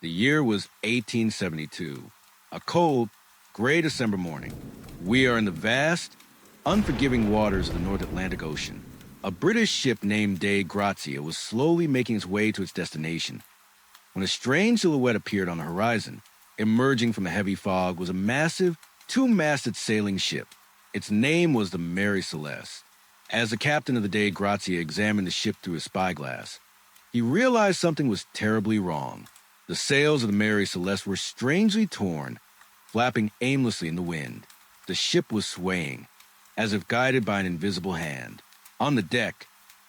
The year was 1872, a cold, gray December morning. We are in the vast, unforgiving waters of the North Atlantic Ocean. A British ship named Dei Grazia was slowly making its way to its destination when a strange silhouette appeared on the horizon. Emerging from the heavy fog was a massive, two-masted sailing ship. Its name was the Mary Celeste. As the captain of the Dei Grazia examined the ship through his spyglass, he realized something was terribly wrong. The sails of the Mary Celeste were strangely torn, flapping aimlessly in the wind. The ship was swaying, as if guided by an invisible hand. On the deck,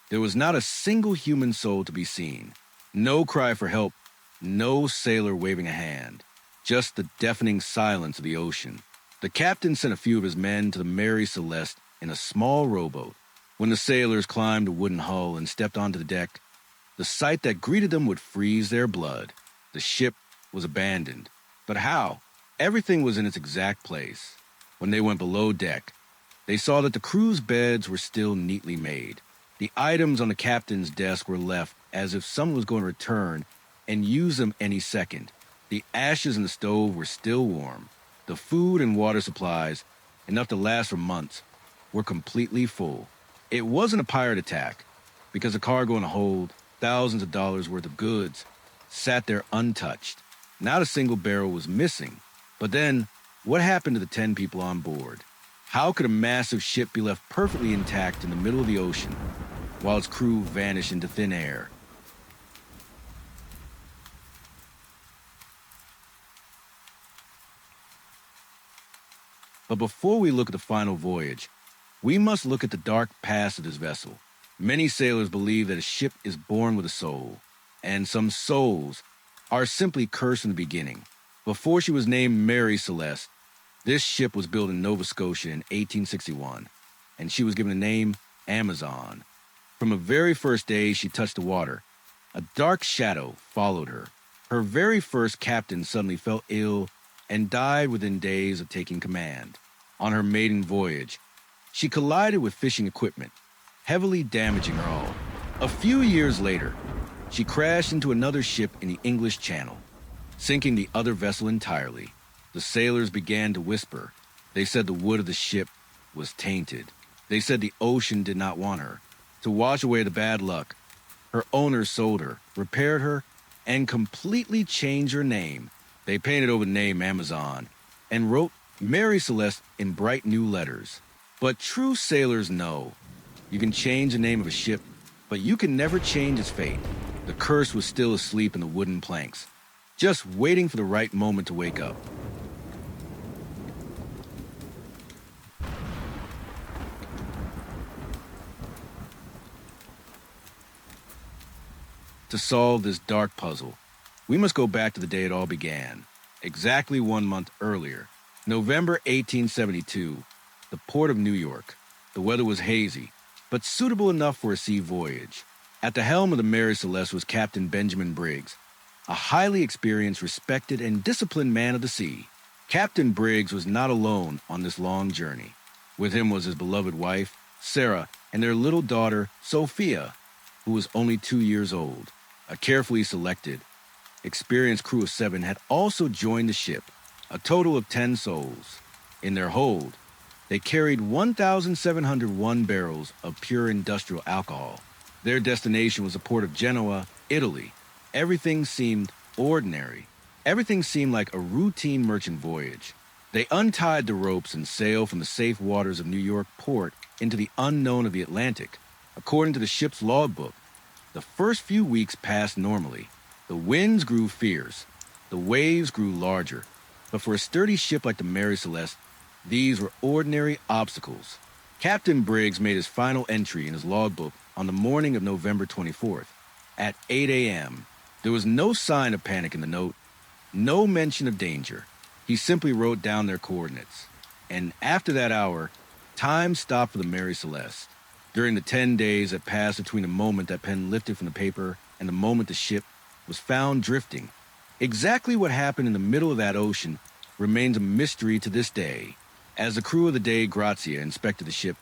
there was not a single human soul to be seen. No cry for help, no sailor waving a hand. Just the deafening silence of the ocean. The captain sent a few of his men to the Mary Celeste in a small rowboat. When the sailors climbed the wooden hull and stepped onto the deck, the sight that greeted them would freeze their blood. The ship was abandoned. But how? Everything was in its exact place. When they went below deck, they saw that the crew's beds were still neatly made. The items on the captain's desk were left as if someone was going to return and use them any second. The ashes in the stove were still warm. The food and water supplies, enough to last for months, were completely full. It wasn't a pirate attack, because the cargo in the hold, thousands of dollars worth of goods, sat there untouched. Not a single barrel was missing. But then, what happened to the 10 people on board? How could a massive ship be left perfectly intact in the middle of the ocean, while its crew vanished into thin air? But before we look at the final voyage, we must look at the dark past of this vessel. Many sailors believe that a ship is born with a soul, and some souls are simply cursed in the beginning. Before she was named Mary Celeste, this ship was built in Nova Scotia in 1861, and she was given the name Amazon. From the very first day she touched the water, a dark shadow followed her. Her very first captain suddenly fell ill and died within days of taking command. On her maiden voyage, she collided with fishing equipment, heavily damaging her hull. A few years later, she crashed into another ship in the English Channel, sinking the other vessel entirely. The sailors began to whisper. They said the wood of the ship was tainted. They said the ocean did not want her. To wash away the bad luck, her owners sold her, repaired her, and completely changed her name. They painted over the name Amazon and wrote Mary Celeste in bright new letters. But true sailors know you can change the name of a ship, but you can never change its fate. The curse was still asleep in the wooden planks, just waiting for the right moment to wake up. To solve this dark puzzle, we must go back to the day it all began. Exactly 1 month earlier, November 1872, the port of New York. The weather was hazy, but suitable enough for a sea voyage. At the helm of the Mary Celeste was Captain Benjamin Briggs, a highly experienced, respected, and disciplined man of the sea. Captain Briggs was not alone on this long journey. With him was his beloved wife, Sarah, and their little daughter, Sophia, who was only 2 years old. A carefully selected, experienced crew of 7 had also joined the ship, a total of 10 souls. In their hold, they carried 1,701 barrels of pure industrial alcohol. Their destination was the port of Genoa, Italy. Everything seemed ordinary. Everything seemed like a routine merchant voyage. They untied the ropes and sailed from the safe waters of New York port into the unknown of the Atlantic. According to the ship's logbook, the first few weeks passed normally. The winds grew fierce. The waves grew larger. But for a sturdy ship like the Mary Celeste, these were ordinary obstacles. Captain Briggs made his final entry in his logbook on the morning of November 24th. At 8 a.m., there was no sign of panic in the note, no mention of danger. He simply wrote down their coordinates. And after that hour, time stopped for the Mary Celeste. During the 10 days that passed between the moment that pen lifted from the paper and the moment the ship was found drifting, exactly what happened in the middle of that ocean remains a mystery to this day. As the crew of the Dei Grazia inspected the ship,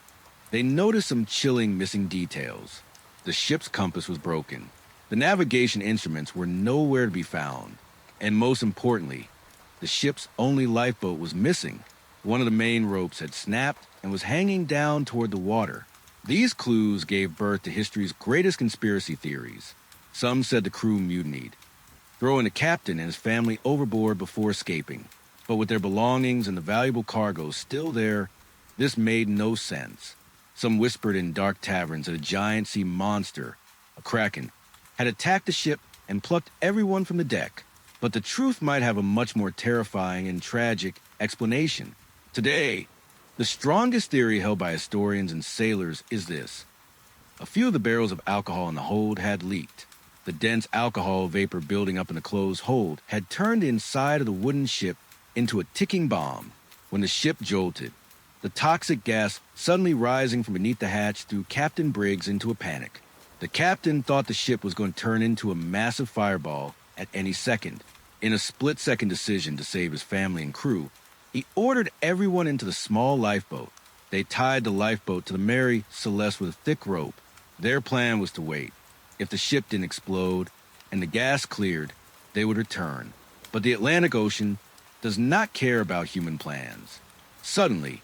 they noticed some chilling missing details. The ship's compass was broken. The navigation instruments were nowhere to be found. And most importantly, the ship's only lifeboat was missing. One of the main ropes had snapped and was hanging down toward the water. These clues gave birth to history's greatest conspiracy theories. Some said the crew mutinied, throwing the captain and his family overboard before escaping. But with their belongings and the valuable cargo still there, this made no sense. Some whispered in dark taverns that a giant sea monster, a kraken, had attacked the ship and plucked everyone from the deck. But the truth might have a much more terrifying and tragic explanation. Today, the strongest theory held by historians and sailors is this. A few of the barrels of alcohol in the hold had leaked. The dense alcohol vapor building up in the closed hold had turned inside of the wooden ship into a ticking bomb. When the ship jolted, the toxic gas suddenly rising from beneath the hatch threw Captain Briggs into a panic. The captain thought the ship was going to turn into a massive fireball at any second. In a split-second decision to save his family and crew, he ordered everyone into the small lifeboat. They tied the lifeboat to the Mary Celeste with a thick rope. Their plan was to wait. If the ship didn't explode and the gas cleared, they would return. But the Atlantic Ocean does not care about human plans. Suddenly,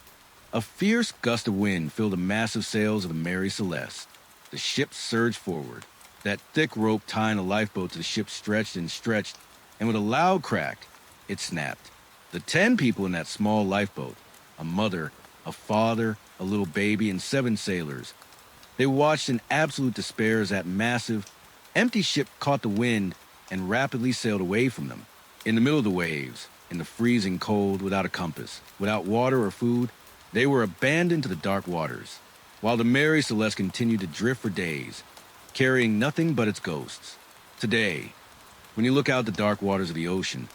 a fierce gust of wind filled the massive sails of the Mary Celeste. The ship surged forward. That thick rope tying the lifeboat to the ship stretched and stretched, and with a loud crack, it snapped. The 10 people in that small lifeboat, a mother, a father, a little baby, and 7 sailors, they watched in absolute despair as that massive, empty ship caught the wind and rapidly sailed away from them. In the middle of the waves, in the freezing cold, without a compass, without water or food, they were abandoned to the dark waters, while the Mary Celeste continued to drift for days, carrying nothing but its ghosts. Today, when you look out the dark waters of the ocean,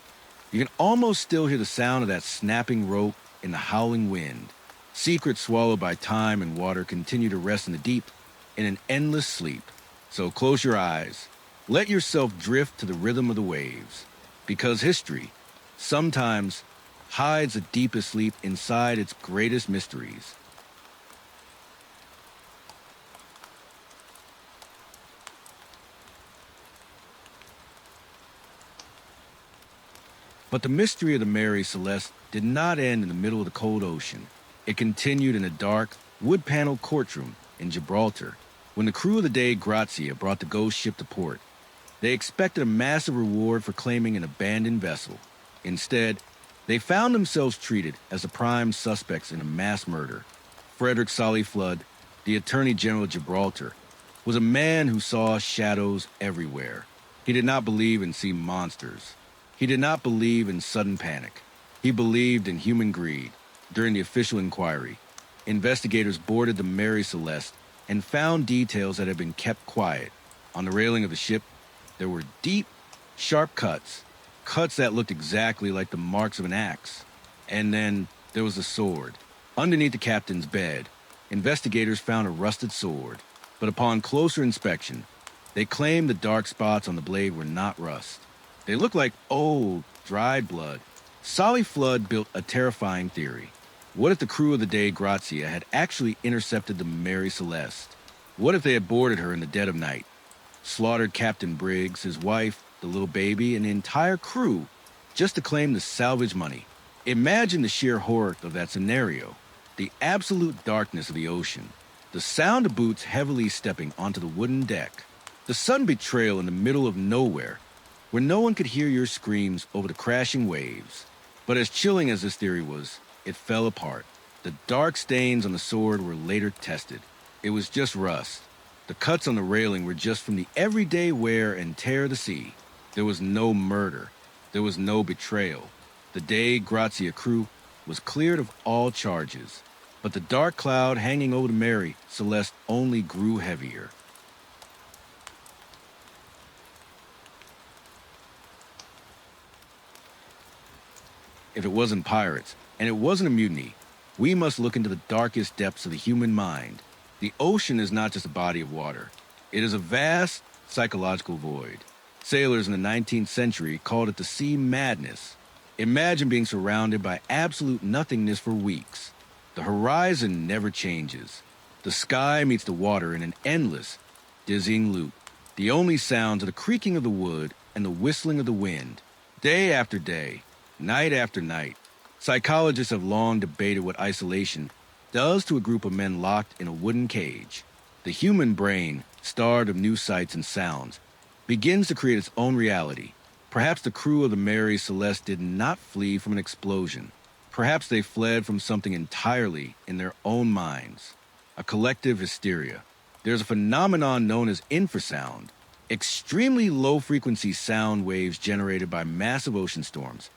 you can almost still hear the sound of that snapping rope in the howling wind. Secrets swallowed by time and water continue to rest in the deep in an endless sleep. So close your eyes. Let yourself drift to the rhythm of the waves. Because history sometimes hides the deepest sleep inside its greatest mysteries. But the mystery of the Mary Celeste did not end in the middle of the cold ocean. It continued in a dark, wood-paneled courtroom in Gibraltar. When the crew of the Dei Grazia brought the ghost ship to port, they expected a massive reward for claiming an abandoned vessel. Instead, they found themselves treated as the prime suspects in a mass murder. Frederick Solly Flood, the Attorney General of Gibraltar, was a man who saw shadows everywhere. He did not believe in sea monsters. He did not believe in sudden panic. He believed in human greed. During the official inquiry, investigators boarded the Mary Celeste and found details that had been kept quiet. On the railing of the ship, there were deep, sharp cuts that looked exactly like the marks of an axe. And then there was a sword. Underneath the captain's bed, investigators found a rusted sword. But upon closer inspection, they claimed the dark spots on the blade were not rust. They looked like old, dried blood. Solly Flood built a terrifying theory. What if the crew of the Dei Grazia had actually intercepted the Mary Celeste? What if they had boarded her in the dead of night, slaughtered Captain Briggs, his wife, the little baby, and the entire crew just to claim the salvage money? Imagine the sheer horror of that scenario. The absolute darkness of the ocean. The sound of boots heavily stepping onto the wooden deck. The sudden betrayal in the middle of nowhere, where no one could hear your screams over the crashing waves. But as chilling as this theory was, it fell apart. The dark stains on the sword were later tested. It was just rust. The cuts on the railing were just from the everyday wear and tear of the sea. There was no murder. There was no betrayal. The Dei Grazia crew was cleared of all charges. But the dark cloud hanging over the Mary Celeste only grew heavier. If it wasn't pirates, and it wasn't a mutiny, we must look into the darkest depths of the human mind. The ocean is not just a body of water. It is a vast psychological void. Sailors in the 19th century called it the sea madness. Imagine being surrounded by absolute nothingness for weeks. The horizon never changes. The sky meets the water in an endless, dizzying loop. The only sounds are the creaking of the wood and the whistling of the wind. Day after day, night after night, psychologists have long debated what isolation does to a group of men locked in a wooden cage. The human brain, starved of new sights and sounds, begins to create its own reality. Perhaps the crew of the Mary Celeste did not flee from an explosion. Perhaps they fled from something entirely in their own minds. A collective hysteria. There's a phenomenon known as infrasound, extremely low-frequency sound waves generated by massive ocean storms,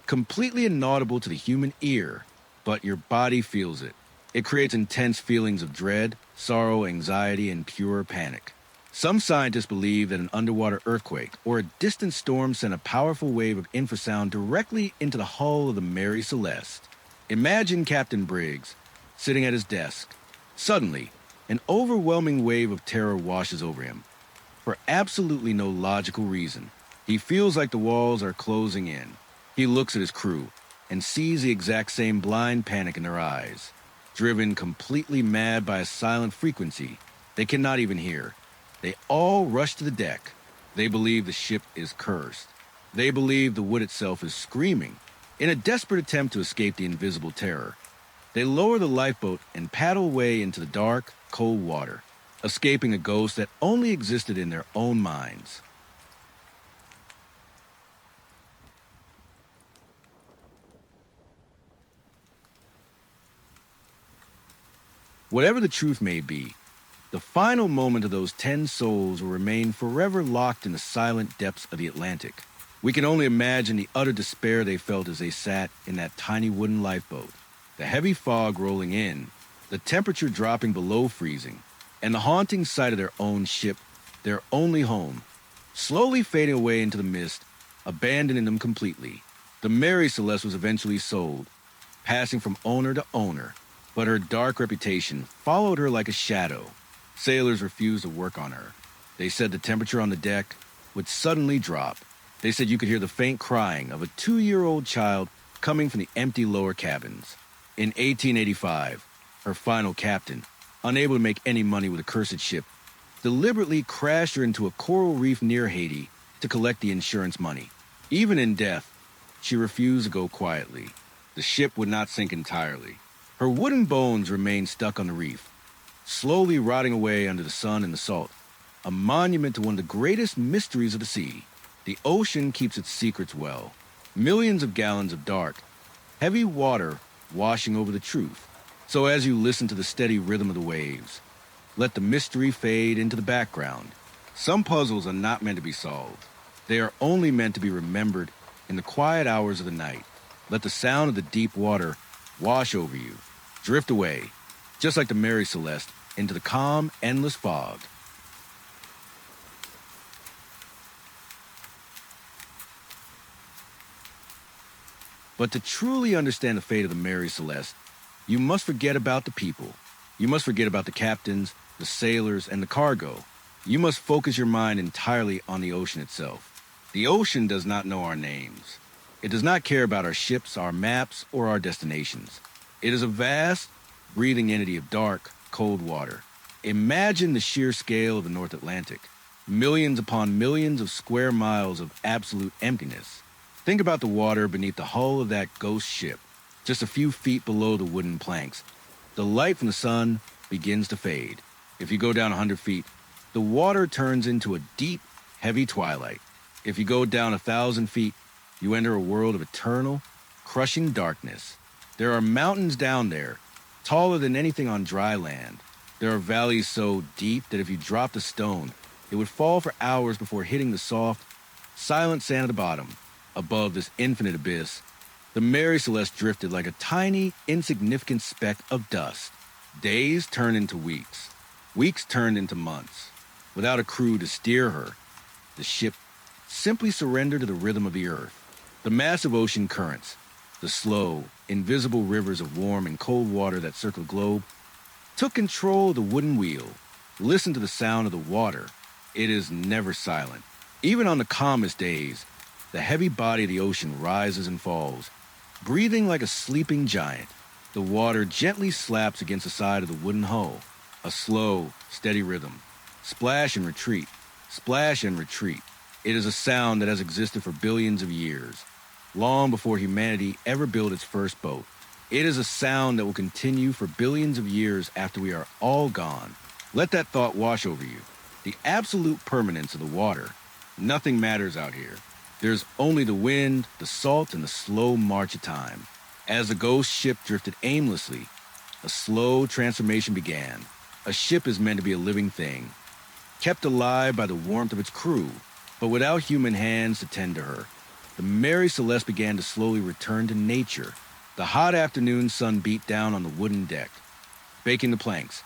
completely inaudible to the human ear, but your body feels it. It creates intense feelings of dread, sorrow, anxiety, and pure panic. Some scientists believe that an underwater earthquake or a distant storm sent a powerful wave of infrasound directly into the hull of the Mary Celeste. Imagine Captain Briggs sitting at his desk. Suddenly, an overwhelming wave of terror washes over him. For absolutely no logical reason, he feels like the walls are closing in. He looks at his crew and sees the exact same blind panic in their eyes. Driven completely mad by a silent frequency they cannot even hear, they all rush to the deck. They believe the ship is cursed. They believe the wood itself is screaming. In a desperate attempt to escape the invisible terror, they lower the lifeboat and paddle away into the dark, cold water, escaping a ghost that only existed in their own minds. Whatever the truth may be, the final moment of those 10 souls will remain forever locked in the silent depths of the Atlantic. We can only imagine the utter despair they felt as they sat in that tiny wooden lifeboat. The heavy fog rolling in, the temperature dropping below freezing, and the haunting sight of their own ship, their only home, slowly fading away into the mist, abandoning them completely. The Mary Celeste was eventually sold, passing from owner to owner, but her dark reputation followed her like a shadow. Sailors refused to work on her. They said the temperature on the deck would suddenly drop. They said you could hear the faint crying of a 2-year-old child coming from the empty lower cabins. In 1885, her final captain, unable to make any money with a cursed ship, deliberately crashed her into a coral reef near Haiti to collect the insurance money. Even in death, she refused to go quietly. The ship would not sink entirely. Her wooden bones remained stuck on the reef, slowly rotting away under the sun and the salt, a monument to one of the greatest mysteries of the sea. The ocean keeps its secrets well. Millions of gallons of dark, heavy water washing over the truth. So as you listen to the steady rhythm of the waves, let the mystery fade into the background. Some puzzles are not meant to be solved. They are only meant to be remembered in the quiet hours of the night. Let the sound of the deep water wash over you, drift away, just like the Mary Celeste, into the calm, endless fog. But to truly understand the fate of the Mary Celeste, you must forget about the people. You must forget about the captains, the sailors, and the cargo. You must focus your mind entirely on the ocean itself. The ocean does not know our names. It does not care about our ships, our maps, or our destinations. It is a vast, breathing entity of dark, cold water. Imagine the sheer scale of the North Atlantic. Millions upon millions of square miles of absolute emptiness. Think about the water beneath the hull of that ghost ship, just a few feet below the wooden planks. The light from the sun begins to fade. If you go down 100 feet, the water turns into a deep, heavy twilight. If you go down 1,000 feet, you enter a world of eternal, crushing darkness. There are mountains down there, taller than anything on dry land. There are valleys so deep that if you dropped a stone, it would fall for hours before hitting the soft, silent sand at the bottom. Above this infinite abyss, the Mary Celeste drifted like a tiny, insignificant speck of dust. Days turned into weeks. Weeks turned into months. Without a crew to steer her, the ship simply surrendered to the rhythm of the earth. The massive ocean currents, the slow, invisible rivers of warm and cold water that circle the globe, took control of the wooden wheel. Listen to the sound of the water. It is never silent. Even on the calmest days, the heavy body of the ocean rises and falls, breathing like a sleeping giant. The water gently slaps against the side of the wooden hull, a slow, steady rhythm. Splash and retreat, splash and retreat. It is a sound that has existed for billions of years, long before humanity ever built its first boat. It is a sound that will continue for billions of years after we are all gone. Let that thought wash over you. The absolute permanence of the water. Nothing matters out here. There's only the wind, the salt, and the slow march of time. As the ghost ship drifted aimlessly, a slow transformation began. A ship is meant to be a living thing, kept alive by the warmth of its crew, but without human hands to tend to her. The Mary Celeste began to slowly return to nature. The hot afternoon sun beat down on the wooden deck, baking the planks,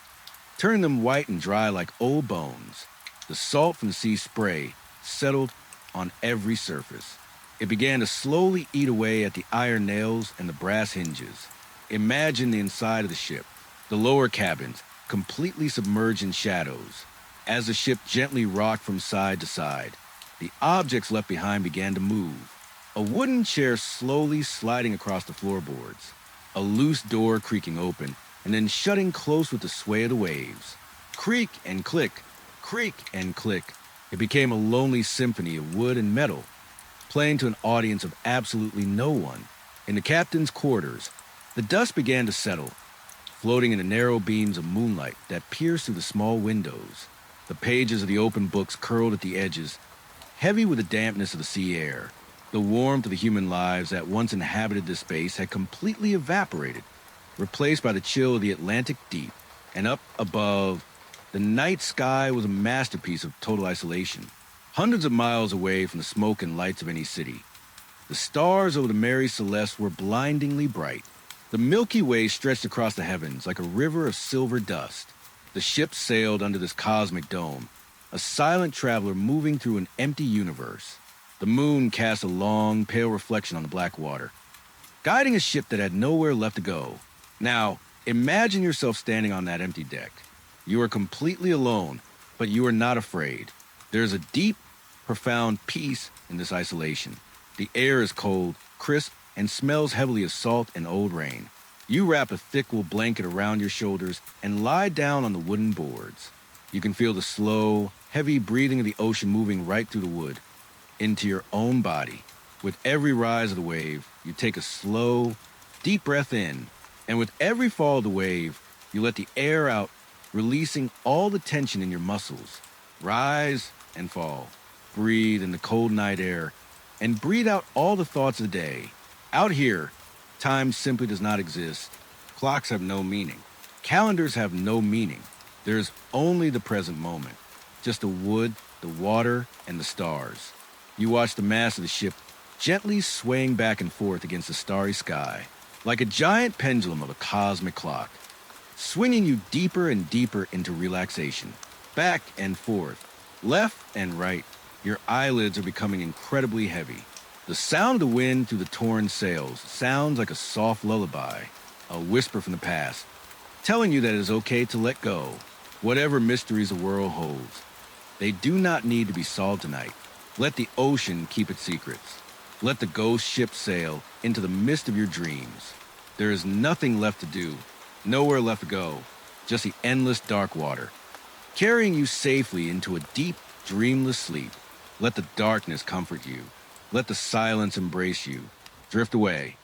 turning them white and dry like old bones. The salt from the sea spray settled on every surface. It began to slowly eat away at the iron nails and the brass hinges. Imagine the inside of the ship, the lower cabins, completely submerged in shadows. As the ship gently rocked from side to side, the objects left behind began to move. A wooden chair slowly sliding across the floorboards, a loose door creaking open and then shutting close with the sway of the waves. Creak and click, creak and click. It became a lonely symphony of wood and metal, playing to an audience of absolutely no one. In the captain's quarters, the dust began to settle, floating in the narrow beams of moonlight that pierced through the small windows. The pages of the open books curled at the edges, heavy with the dampness of the sea air. The warmth of the human lives that once inhabited this space had completely evaporated, replaced by the chill of the Atlantic deep. And up above, the night sky was a masterpiece of total isolation, hundreds of miles away from the smoke and lights of any city. The stars over the Mary Celeste were blindingly bright. The Milky Way stretched across the heavens like a river of silver dust. The ship sailed under this cosmic dome, a silent traveler moving through an empty universe. The moon cast a long, pale reflection on the black water, guiding a ship that had nowhere left to go. Now, imagine yourself standing on that empty deck. You are completely alone, but you are not afraid. There is a deep, profound peace in this isolation. The air is cold, crisp, and smells heavily of salt and old rain. You wrap a thick wool blanket around your shoulders and lie down on the wooden boards. You can feel the slow, heavy breathing of the ocean moving right through the wood, into your own body. With every rise of the wave, you take a slow, deep breath in, and with every fall of the wave, you let the air out, releasing all the tension in your muscles. Rise and fall. Breathe in the cold night air, and breathe out all the thoughts of the day. Out here, time simply does not exist. Clocks have no meaning. Calendars have no meaning. There's only the present moment. Just the wood, the water, and the stars. You watch the mast of the ship gently swaying back and forth against the starry sky, like a giant pendulum of a cosmic clock, swinging you deeper and deeper into relaxation. Back and forth, left and right, your eyelids are becoming incredibly heavy. The sound of the wind through the torn sails sounds like a soft lullaby, a whisper from the past, telling you that it is okay to let go, whatever mysteries the world holds. They do not need to be solved tonight. Let the ocean keep its secrets. Let the ghost ship sail into the mist of your dreams. There is nothing left to do, nowhere left to go, just the endless dark water, carrying you safely into a deep, dreamless sleep. Let the darkness comfort you. Let the silence embrace you. Drift away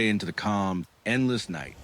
into the calm, endless night.